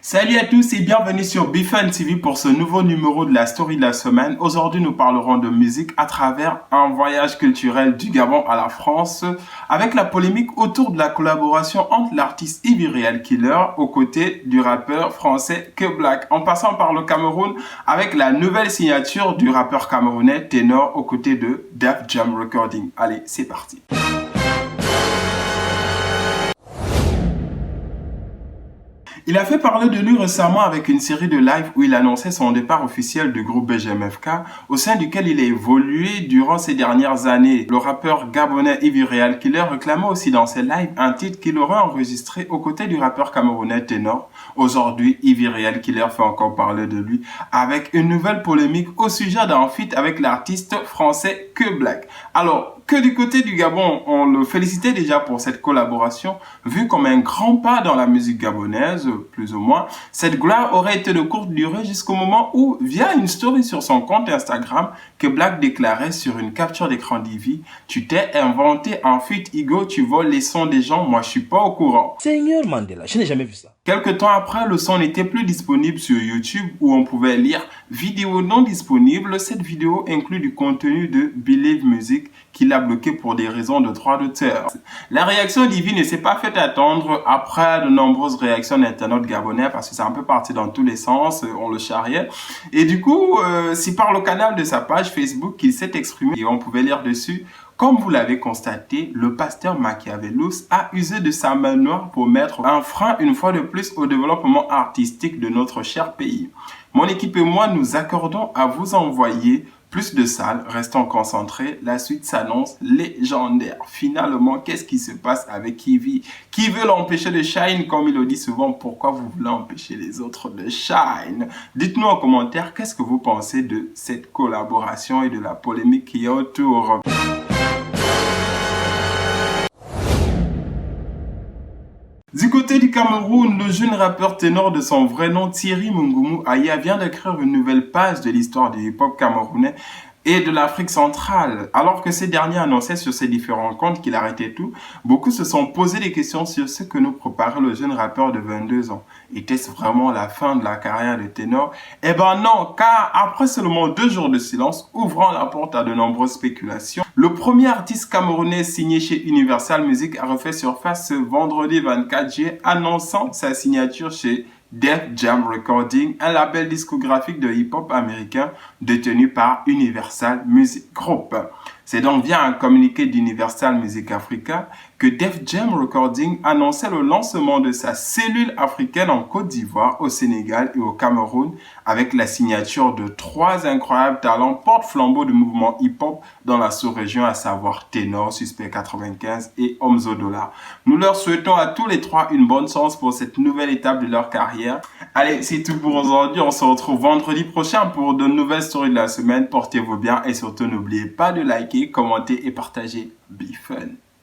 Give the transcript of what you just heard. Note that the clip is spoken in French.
Salut à tous et bienvenue sur BFun TV pour ce nouveau numéro de la story de la semaine. Aujourd'hui, nous parlerons de musique à travers un voyage culturel du Gabon à la France avec la polémique autour de la collaboration entre l'artiste Ivy Real Killer aux côtés du rappeur français Q-Black, en passant par le Cameroun avec la nouvelle signature du rappeur camerounais Ténor aux côtés de Def Jam Recording. Allez, c'est parti. Il a fait parler de lui récemment avec une série de lives où il annonçait son départ officiel du groupe BGMFK, au sein duquel il a évolué durant ces dernières années. Le rappeur gabonais Ivy Real Killer réclamait aussi dans ses lives un titre qu'il aurait enregistré aux côtés du rappeur camerounais Ténor. Aujourd'hui, Ivy Real Killer fait encore parler de lui avec une nouvelle polémique au sujet d'un feat avec l'artiste français Q-Black. Alors, que du côté du Gabon, on le félicitait déjà pour cette collaboration, vu comme un grand pas dans la musique gabonaise, plus ou moins. Cette gloire aurait été de courte durée jusqu'au moment où, via une story sur son compte Instagram, Q-Black déclarait sur une capture d'écran d'Ivy: « Tu t'es inventé un feat Igo, tu voles les sons des gens, moi je suis pas au courant. » Seigneur Mandela, je n'ai jamais vu ça. Quelque temps après, le son n'était plus disponible sur YouTube où on pouvait lire « Vidéo non disponible ». Cette vidéo inclut du contenu de Believe Music qu'il a bloqué pour des raisons de droit d'auteur. La réaction d'Ivy ne s'est pas fait attendre après de nombreuses réactions d'internautes gabonais parce que c'est un peu parti dans tous les sens, on le charriait. Et du coup, c'est par le canal de sa page Facebook qu'il s'est exprimé et on pouvait lire dessus: « Comme vous l'avez constaté, le pasteur Machiavelus a usé de sa main noire pour mettre un frein une fois de plus au développement artistique de notre cher pays. Mon équipe et moi nous accordons à vous envoyer plus de salles, restons concentrés, la suite s'annonce légendaire. » Finalement, qu'est-ce qui se passe avec Ivy? Qui veut l'empêcher de shine, comme il le dit souvent? Pourquoi vous voulez empêcher les autres de shine? Dites-nous en commentaire qu'est-ce que vous pensez de cette collaboration et de la polémique qui est autour. Du côté du Cameroun, le jeune rappeur ténor de son vrai nom, Thierry Mungumu Aya, vient d'écrire une nouvelle page de l'histoire du hip-hop camerounais et de l'Afrique centrale. Alors que ces derniers annonçaient sur ses différents comptes qu'il arrêtait tout, beaucoup se sont posé des questions sur ce que nous préparait le jeune rappeur de 22 ans. Était-ce vraiment la fin de la carrière de ténor? Eh ben non, car après seulement 2 jours de silence, ouvrant la porte à de nombreuses spéculations, le premier artiste camerounais signé chez Universal Music a refait surface ce vendredi 24 juillet, annonçant sa signature chez Def Jam Recording, un label discographique de hip-hop américain détenu par Universal Music Group. C'est donc via un communiqué d'Universal Music Africa que Def Jam Recording annonçait le lancement de sa cellule africaine en Côte d'Ivoire, au Sénégal et au Cameroun, avec la signature de 3 incroyables talents porte-flambeaux du mouvement hip-hop dans la sous-région, à savoir Ténor, Suspect 95 et Omzo Dollar. Nous leur souhaitons à tous les 3 une bonne chance pour cette nouvelle étape de leur carrière. Allez, c'est tout pour aujourd'hui. On se retrouve vendredi prochain pour de nouvelles stories de la semaine. Portez-vous bien et surtout n'oubliez pas de liker, commenter et partager. Be fun!